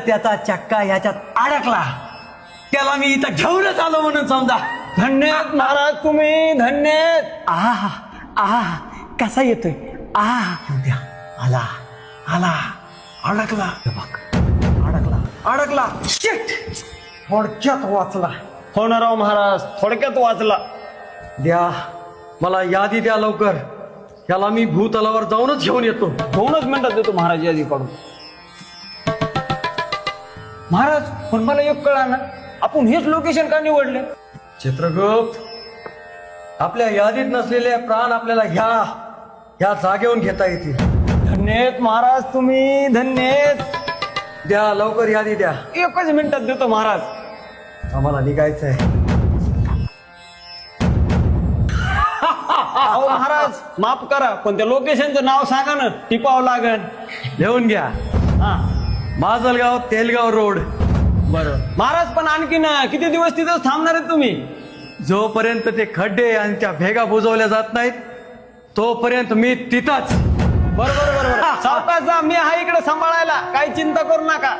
त्याचा चक्का याच्यात अडकला, त्याला मी इथं घेऊनच आलो म्हणून समजा. धन्यवाद महाराज, तुम्ही धन्यवाद. आहा आहा कसा येतोय. आहा द्या. आला आला अडकला. हे बघ अडकला अडकला. शिट, थोडक्यात वाचला. हो ना राव महाराज, थोडक्यात वाचला. द्या मला यादी द्या लवकर, याला मी भूतलावर जाऊनच घेऊन येतो. 2च मिनिटात देतो महाराज यादी काढून. महाराज पण मला एक कळा ना, आपण हेच लोकेशन का निवडले? चित्रगुप्त, आपल्या यादीत नसलेले प्राण आपल्याला ह्या जागेवरून घेता येतील. धन्यवाद महाराज, तुम्ही धन्यवाद. द्या लवकर यादी द्या. 1च मिनिटात देतो महाराज. आम्हाला निघायचंय. अहो महाराज माफ करा, पण त्या लोकेशनचं नाव सांगा ना, टिपावं लागेल. लिहून घ्या. हा माजलगाव तेलगाव रोड. बरोबर महाराज, पण आणखीन किती दिवस तिथंच थांबणार आहे तुम्ही? जोपर्यंत ते खड्डे आणि त्या भेगा बुजवल्या जात नाहीत तोपर्यंत मी तिथंच. बरोबर बरोबर. सावकाश जा, मी आहे इकडे सांभाळायला, काही चिंता करू नका.